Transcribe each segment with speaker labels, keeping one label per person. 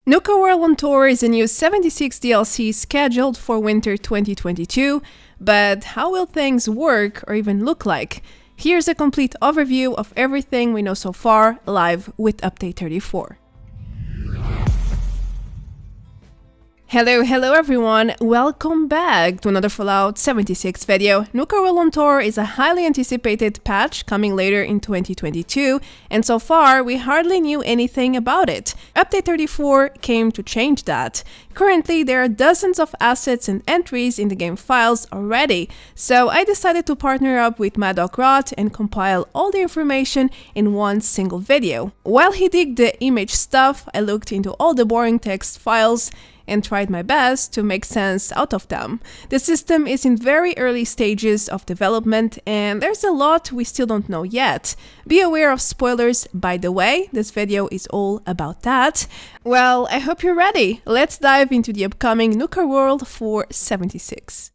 Speaker 1: Nuka World on Tour is a new 76 DLC scheduled for winter 2022, but how will things work or even look like? Here's a complete overview of everything we know so far, live with Update 34. Hello everyone, welcome back to another Fallout 76 video. Nuka World on Tour is a highly anticipated patch coming later in 2022, and so far we hardly knew anything about it. Update 34 came to change that. Currently there are dozens of assets and entries in the game files already, so I decided to partner up with Maddokgrot and compile all the information in one single video. While he did the image stuff, I looked into all the boring text files and tried my best to make sense out of them. The system is in very early stages of development and there's a lot we still don't know yet. Be aware of spoilers, by the way, this video is all about that. Well, I hope you're ready. Let's dive into the upcoming Nuka World for 76.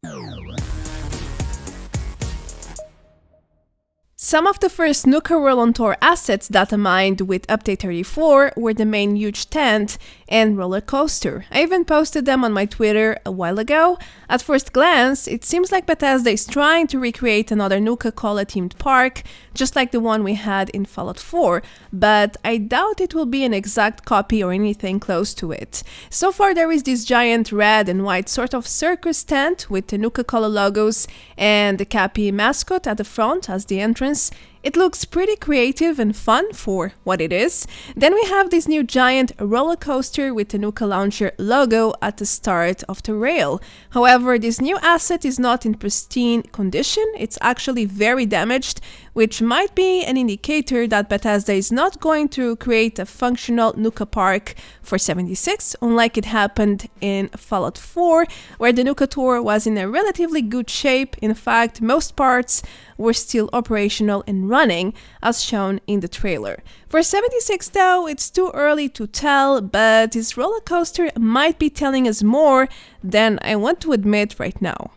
Speaker 1: Some of the first Nuka World on Tour assets data mined with Update 34 were the main huge tent and rollercoaster. I even posted them on my Twitter a while ago. At first glance, it seems like Bethesda is trying to recreate another Nuka Cola themed park, just like the one we had in Fallout 4, but I doubt it will be an exact copy or anything close to it. So far there is this giant red and white sort of circus tent with the Nuka Cola logos and the Cappy mascot at the front as the entrance. It looks pretty creative and fun for what it is. Then we have this new giant roller coaster with the Nuka Launcher logo at the start of the rail. However, this new asset is not in pristine condition, it's actually very damaged, which might be an indicator that Bethesda is not going to create a functional Nuka Park for 76, unlike it happened in Fallout 4, where the Nuka Tour was in a relatively good shape. In fact, most parts were still operational and running, as shown in the trailer. For 76 though, it's too early to tell, but this roller coaster might be telling us more than I want to admit right now.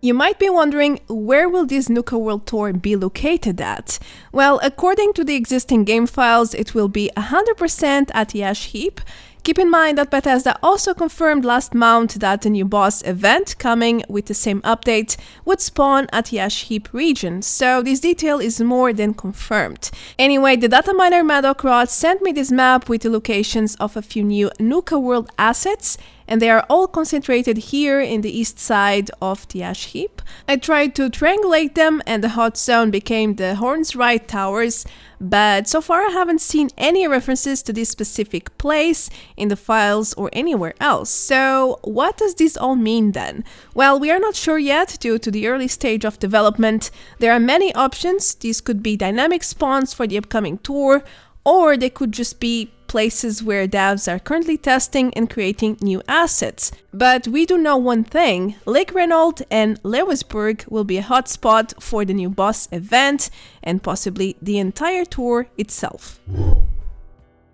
Speaker 1: You might be wondering, where will this Nuka World Tour be located at? Well, according to the existing game files, it will be 100% at the Ash Heap. Keep in mind that Bethesda also confirmed last month that the new boss event coming with the same update would spawn at the Ash Heap region, so this detail is more than confirmed. Anyway, the data miner Maddokgrot sent me this map with the locations of a few new Nuka World assets, and they are all concentrated here in the east side of the Ash Heap. I tried to triangulate them and the hot zone became the Horns Right Towers, but so far I haven't seen any references to this specific place in the files or anywhere else. So what does this all mean then? Well, we are not sure yet due to the early stage of development. There are many options. These could be dynamic spawns for the upcoming tour, or they could just be places where devs are currently testing and creating new assets. But we do know one thing: Lake Reynolds and Lewisburg will be a hotspot for the new boss event and possibly the entire tour itself.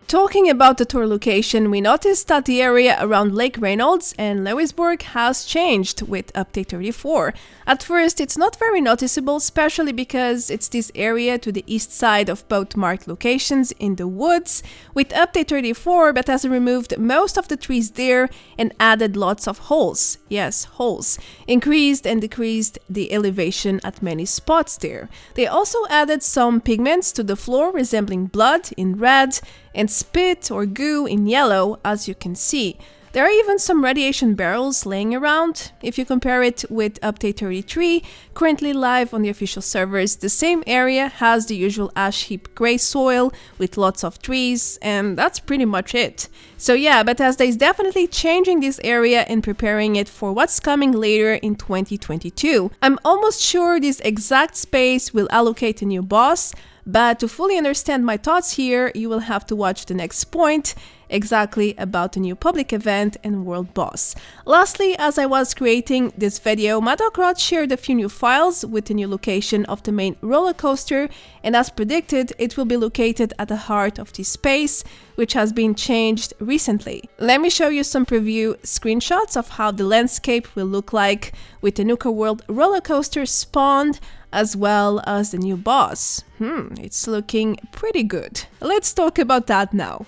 Speaker 1: Talking about the tour location, we noticed that the area around Lake Reynolds and Lewisburg has changed with Update 34. At first, it's not very noticeable, especially because it's this area to the east side of both marked locations in the woods. With Update 34, Bethesda removed most of the trees there and added lots of holes. Yes, holes. Increased and decreased the elevation at many spots there. They also added some pigments to the floor resembling blood in red and spit or goo in yellow, as you can see. There are even some radiation barrels laying around. If you compare it with Update 33, currently live on the official servers, the same area has the usual ash heap grey soil with lots of trees, and that's pretty much it. So yeah, Bethesda is definitely changing this area and preparing it for what's coming later in 2022. I'm almost sure this exact space will allocate a new boss, but to fully understand my thoughts here, you will have to watch the next point, exactly about the new public event and world boss. Lastly, as I was creating this video, Maddokgrot shared a few new files with the new location of the main roller coaster, and as predicted, it will be located at the heart of this space, which has been changed recently. Let me show you some preview screenshots of how the landscape will look like with the Nuka World roller coaster spawned, as well as the new boss. It's looking pretty good. Let's talk about that now.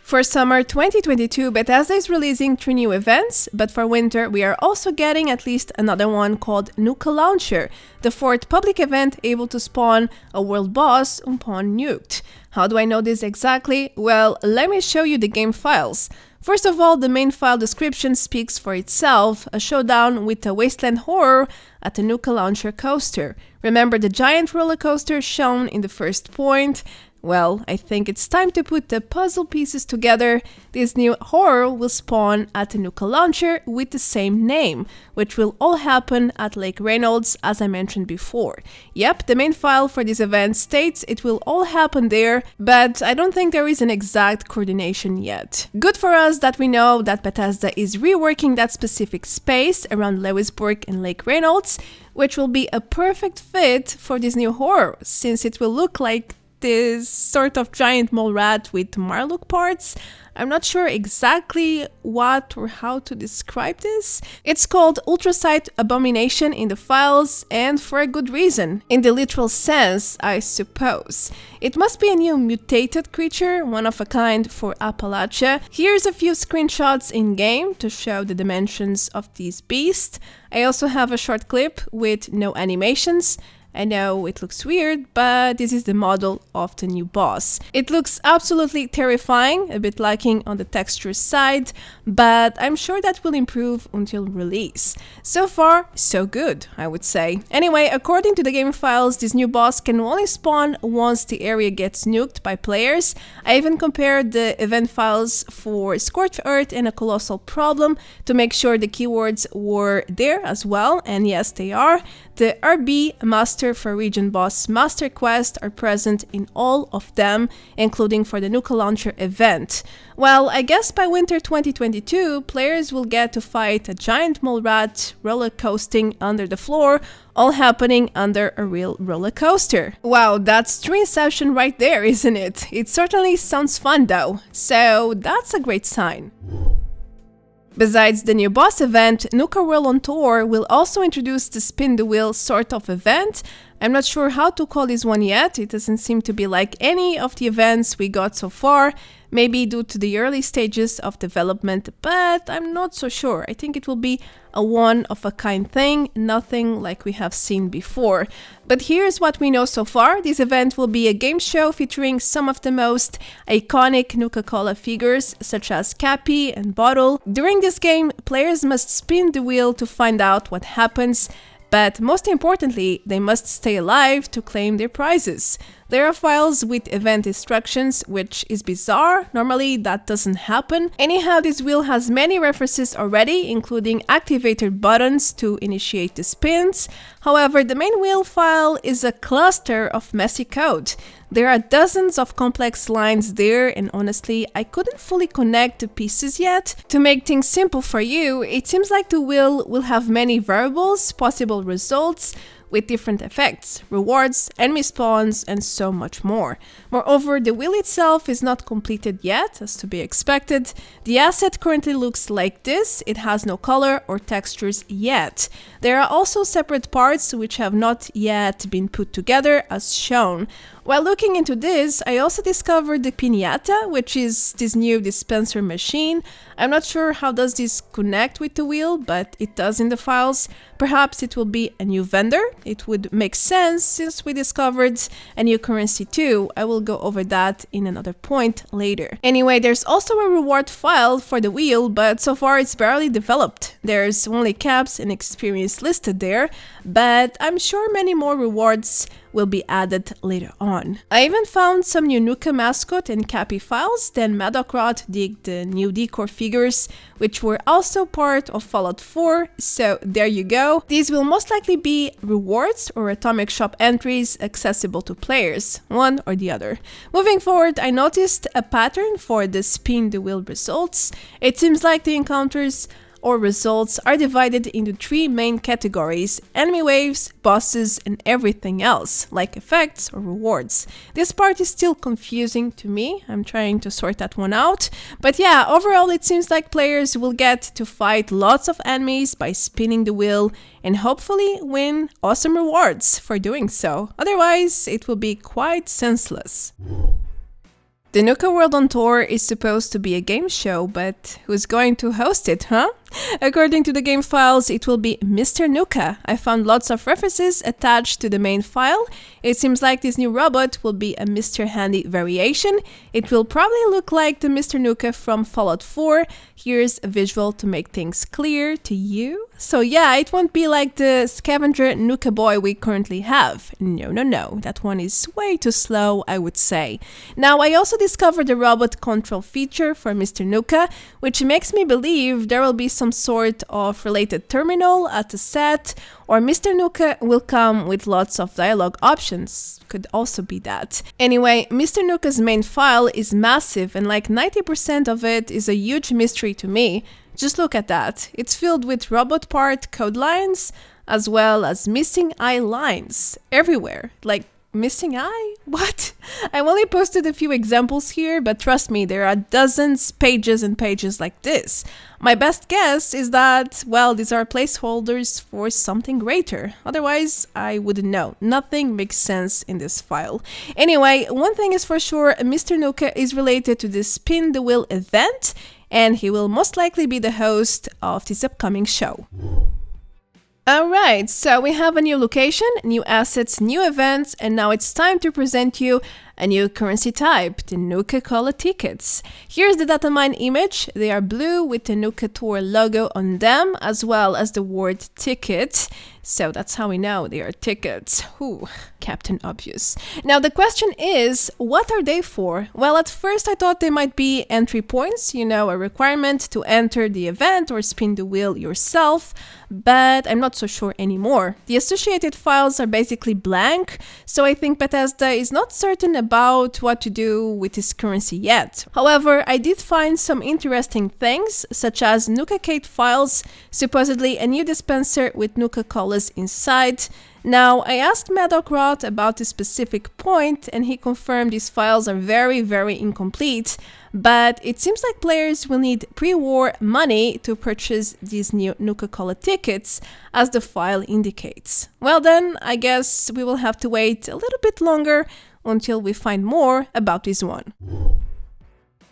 Speaker 1: For summer 2022, Bethesda is releasing 3 new events, but for winter we are also getting at least another one called Nuka Launcher, the 4th public event able to spawn a world boss upon nuked. How do I know this exactly? Well, let me show you the game files. First of all, the main file description speaks for itself, a showdown with a wasteland horror at the Nuka Launcher coaster. Remember the giant roller coaster shown in the first point? Well, I think it's time to put the puzzle pieces together. This new horror will spawn at the Nuka Launcher with the same name, which will all happen at Lake Reynolds, as I mentioned before. Yep, the main file for this event states it will all happen there, but I don't think there is an exact coordination yet. Good for us that we know that Bethesda is reworking that specific space around Lewisburg and Lake Reynolds, which will be a perfect fit for this new horror, since it will look like this sort of giant mole rat with Marlock parts. I'm not sure exactly what or how to describe this. It's called Ultracite Abomination in the files, and for a good reason. In the literal sense, I suppose. It must be a new mutated creature, one of a kind for Appalachia. Here's a few screenshots in-game to show the dimensions of this beast. I also have a short clip with no animations. I know it looks weird, but this is the model of the new boss. It looks absolutely terrifying, a bit lacking on the texture side, but I'm sure that will improve until release. So far, so good, I would say. Anyway, according to the game files, this new boss can only spawn once the area gets nuked by players. I even compared the event files for Scorched Earth and a Colossal Problem to make sure the keywords were there as well, and yes, they are. The RB Master for Region Boss Master Quest are present in all of them, including for the Nuka Launcher event. Well, I guess by winter 2022, players will get to fight a giant mole rat roller coasting under the floor, all happening under a real roller coaster. Wow, that's Dreamception right there, isn't it? It certainly sounds fun though, so that's a great sign. Besides the new boss event, Nuka World on Tour will also introduce the spin the wheel sort of event. I'm not sure how to call this one yet, it doesn't seem to be like any of the events we got so far, maybe due to the early stages of development, but I'm not so sure. I think it will be a one-of-a-kind thing, nothing like we have seen before. But here's what we know so far. This event will be a game show featuring some of the most iconic Nuka Cola figures, such as Cappy and Bottle. During this game, players must spin the wheel to find out what happens, but most importantly, they must stay alive to claim their prizes. There are files with event instructions, which is bizarre. Normally that doesn't happen. Anyhow, this wheel has many references already, including activated buttons to initiate the spins. However, the main wheel file is a cluster of messy code. There are dozens of complex lines there, and honestly, I couldn't fully connect the pieces yet. To make things simple for you, it seems like the wheel will have many variables, possible results, with different effects, rewards, enemy spawns, and so much more. Moreover, the wheel itself is not completed yet, as to be expected. The asset currently looks like this. It has no color or textures yet. There are also separate parts which have not yet been put together as shown. While looking into this, I also discovered the Piñata, which is this new dispenser machine. I'm not sure how does this connect with the wheel, but it does in the files. Perhaps it will be a new vendor. It would make sense since we discovered a new currency too. I will go over that in another point later. Anyway, there's also a reward file for the wheel, but so far it's barely developed. There's only caps and experience listed there, but I'm sure many more rewards will be added later on. I even found some new Nuka mascot and Cappy files, then Maddokgrot did the new decor figures, which were also part of Fallout 4, so there you go. These will most likely be rewards or atomic shop entries accessible to players, one or the other. Moving forward, I noticed a pattern for the spin the wheel results. It seems like the encounters or results are divided into 3 main categories: enemy waves, bosses, and everything else, like effects or rewards. This part is still confusing to me. I'm trying to sort that one out. But yeah, overall it seems like players will get to fight lots of enemies by spinning the wheel and hopefully win awesome rewards for doing so. Otherwise, it will be quite senseless. The Nuka World on Tour is supposed to be a game show, but who's going to host it, huh? According to the game files, it will be Mr. Nuka. I found lots of references attached to the main file. It seems like this new robot will be a Mr. Handy variation. It will probably look like the Mr. Nuka from Fallout 4. Here's a visual to make things clear to you. So yeah, it won't be like the scavenger Nuka boy we currently have. No, that one is way too slow, I would say. Now, I also discovered the robot control feature for Mr. Nuka, which makes me believe there will be some sort of related terminal at the set, or Mr. Nuka will come with lots of dialogue options. Could also be that. Anyway, Mr. Nuka's main file is massive, and like 90% of it is a huge mystery to me. Just look at that. It's filled with robot part code lines, as well as missing eye lines everywhere. Like, missing eye? What? I've only posted a few examples here, but trust me, there are dozens, pages and pages like this. My best guess is that, well, these are placeholders for something greater. Otherwise, I wouldn't know. Nothing makes sense in this file. Anyway, one thing is for sure, Mr. Nuka is related to the Spin the Wheel event, and he will most likely be the host of this upcoming show. Alright, so we have a new location, new assets, new events, and now it's time to present you a new currency type, the Nuka Cola tickets. Here's the datamine image. They are blue with the Nuka Tour logo on them, as well as the word ticket. So that's how we know they are tickets. Ooh, Captain Obvious. Now the question is, what are they for? Well, at first I thought they might be entry points, you know, a requirement to enter the event or spin the wheel yourself, but I'm not so sure anymore. The associated files are basically blank, so I think Bethesda is not certain about what to do with this currency yet. However, I did find some interesting things, such as Nuka Kate files, supposedly a new dispenser with Nuka Colas inside. Now, I asked Maddokgrot about this specific point, and he confirmed these files are very, very incomplete, but it seems like players will need pre-war money to purchase these new Nuka Cola tickets, as the file indicates. Well then, I guess we will have to wait a little bit longer until we find more about this one.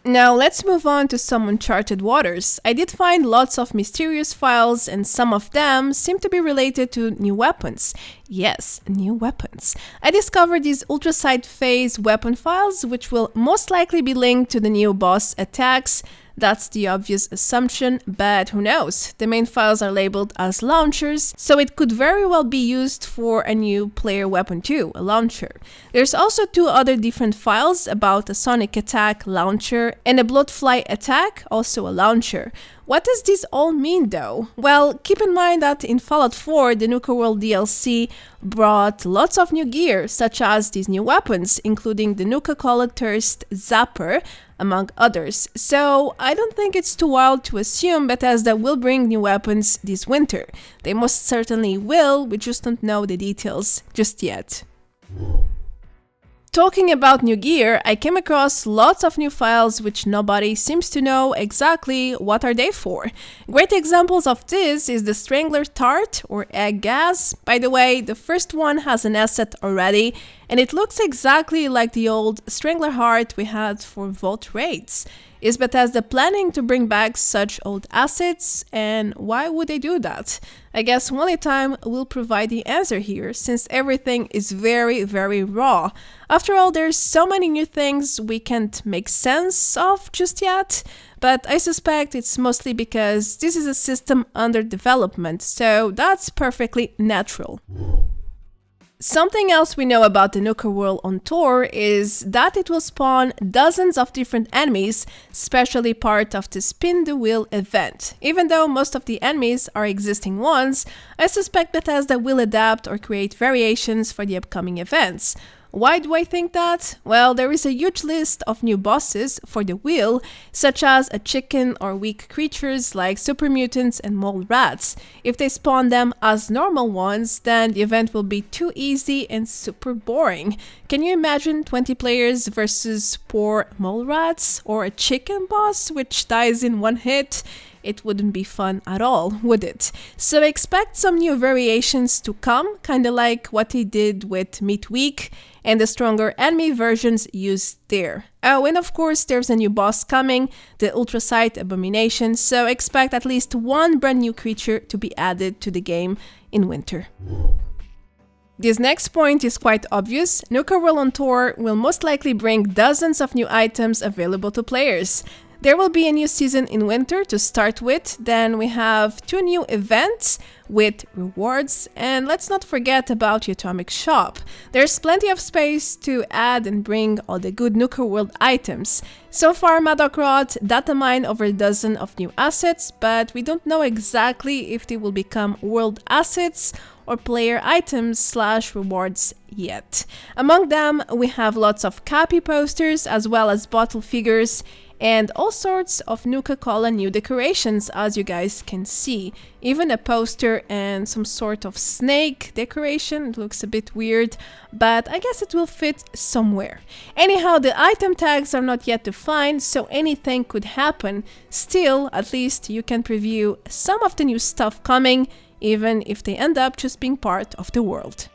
Speaker 1: Now let's move on to some uncharted waters. I did find lots of mysterious files, and some of them seem to be related to new weapons. Yes, new weapons. I discovered these Ultracite phase weapon files, which will most likely be linked to the new boss attacks. That's the obvious assumption, but who knows? The main files are labeled as launchers, so it could very well be used for a new player weapon too, a launcher. There's also two other different files about a sonic attack launcher and a bloodfly attack, also a launcher. What does this all mean though? Well, keep in mind that in Fallout 4, the Nuka World DLC brought lots of new gear, such as these new weapons, including the Nuka Cola Thirst Zapper, among others. So I don't think it's too wild to assume Bethesda will bring new weapons this winter. They most certainly will, we just don't know the details just yet. Talking about new gear, I came across lots of new files which nobody seems to know exactly what are they for. Great examples of this is the Strangler Tart or Egg Gas. By the way, the first one has an asset already, and it looks exactly like the old Strangler Heart we had for Vault Raids. Is Bethesda planning to bring back such old assets, and why would they do that? I guess only time will provide the answer here, since everything is very, very raw. After all, there's so many new things we can't make sense of just yet, but I suspect it's mostly because this is a system under development, so that's perfectly natural. Something else we know about the Nuka World on Tour is that it will spawn dozens of different enemies, especially part of the Spin the Wheel event. Even though most of the enemies are existing ones, I suspect Bethesda will adapt or create variations for the upcoming events. Why do I think that? Well, there is a huge list of new bosses for the wheel, such as a chicken or weak creatures like super mutants and mole rats. If they spawn them as normal ones, then the event will be too easy and super boring. Can you imagine 20 players versus poor mole rats, or a chicken boss which dies in one hit? It wouldn't be fun at all, would it? So expect some new variations to come, kinda like what they did with Meat Week. and the stronger enemy versions used there. Oh, and of course there's a new boss coming, the Ultracite Abomination, so expect at least one brand new creature to be added to the game in winter. This next point is quite obvious. Nuka World on Tour will most likely bring dozens of new items available to players. There will be a new season in winter to start with, then we have 2 new events with rewards, and let's not forget about the Atomic Shop. There's plenty of space to add and bring all the good Nuka World items. So far, Maddokgrot data mined over a dozen of new assets, but we don't know exactly if they will become world assets or player items / rewards yet. Among them, we have lots of copy posters as well as bottle figures and all sorts of Nuka Cola new decorations, as you guys can see. Even a poster and some sort of snake decoration. It looks a bit weird, but I guess it will fit somewhere. Anyhow, the item tags are not yet defined, so anything could happen. Still, at least you can preview some of the new stuff coming, even if they end up just being part of the world.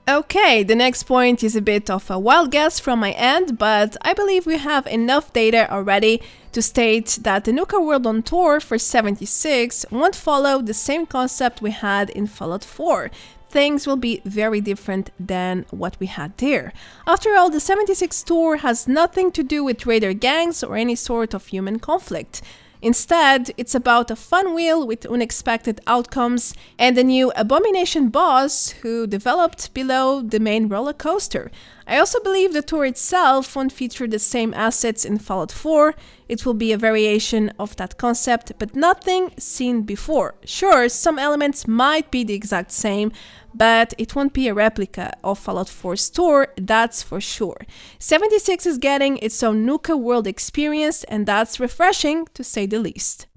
Speaker 1: Okay, the next point is a bit of a wild guess from my end, but I believe we have enough data already to state that the Nuka World on Tour for 76 won't follow the same concept we had in Fallout 4. Things will be very different than what we had there. After all, the 76 tour has nothing to do with raider gangs or any sort of human conflict. Instead, it's about a fun wheel with unexpected outcomes and a new Abomination boss who developed below the main roller coaster. I also believe the tour itself won't feature the same assets in Fallout 4. It will be a variation of that concept, but nothing seen before. Sure, some elements might be the exact same, but it won't be a replica of Fallout 4's tour, that's for sure. 76 is getting its own Nuka World experience, and that's refreshing to say the least.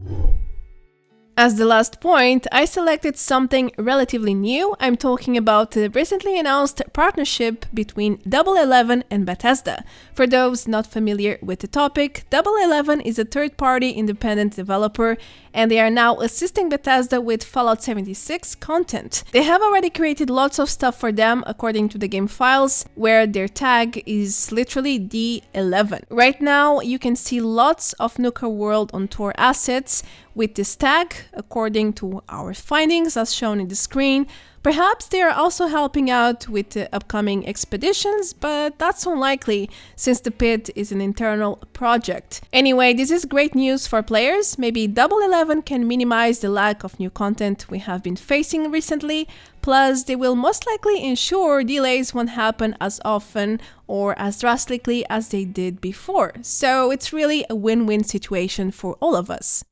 Speaker 1: As the last point, I selected something relatively new. I'm talking about the recently announced partnership between Double 11 and Bethesda. For those not familiar with the topic, Double 11 is a third-party independent developer, and they are now assisting Bethesda with Fallout 76 content. They have already created lots of stuff for them according to the game files, where their tag is literally D11. Right now, you can see lots of Nuka World on Tour assets with this tag, according to our findings as shown in the screen. Perhaps they are also helping out with the upcoming expeditions, but that's unlikely since the pit is an internal project. Anyway, this is great news for players. Maybe Double 11 can minimize the lack of new content we have been facing recently, plus they will most likely ensure delays won't happen as often or as drastically as they did before. So it's really a win-win situation for all of us.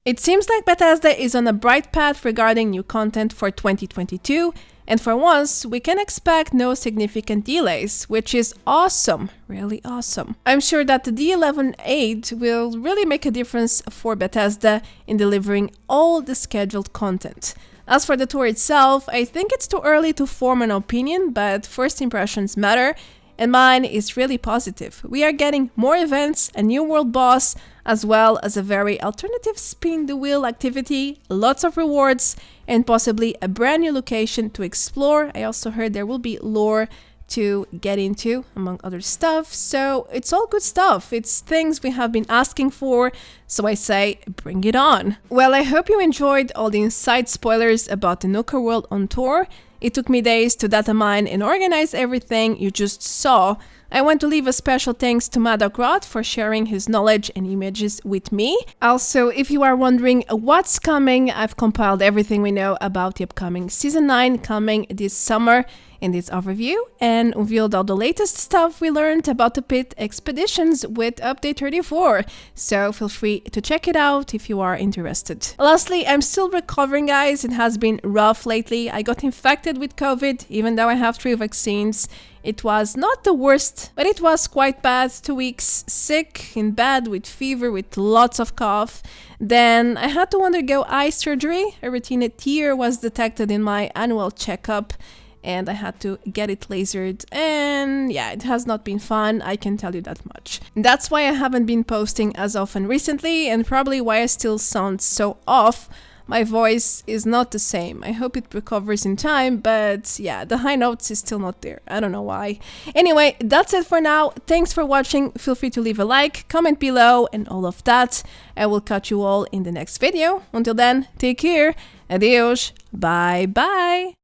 Speaker 1: It seems like Bethesda is on a bright path regarding new content for 2022, and for once, we can expect no significant delays, which is awesome, really awesome. I'm sure that the D11.8 will really make a difference for Bethesda in delivering all the scheduled content. As for the tour itself, I think it's too early to form an opinion, but first impressions matter, and mine is really positive. We are getting more events, a new world boss, as well as a very alternative spin the wheel activity, lots of rewards, and possibly a brand new location to explore. I also heard there will be lore to get into, among other stuff, so it's all good stuff. It's things we have been asking for, so I say, bring it on. Well, I hope you enjoyed all the inside spoilers about the Nuka World on Tour. It took me days to data mine and organize everything you just saw. I want to leave a special thanks to Maddokgrot for sharing his knowledge and images with me. Also, if you are wondering what's coming, I've compiled everything we know about the upcoming Season 9 coming this summer in this overview, and unveiled all the latest stuff we learned about the pit expeditions with update 34, so feel free to check it out if you are interested. Lastly, I'm still recovering, guys. It has been rough lately. I got infected with COVID, even though I have 3 vaccines. It was not the worst, but it was quite bad. 2 weeks sick, in bed, with fever, with lots of cough. Then I had to undergo eye surgery. A retinal tear was detected in my annual checkup, and I had to get it lasered, and yeah, it has not been fun, I can tell you that much. That's why I haven't been posting as often recently, and probably why I still sound so off. my voice is not the same. I hope it recovers in time, but yeah, the high notes is still not there. I don't know why. Anyway, that's it for now. Thanks for watching. Feel free to leave a like, comment below, and all of that. I will catch you all in the next video. Until then, take care. Adeus. Bye bye.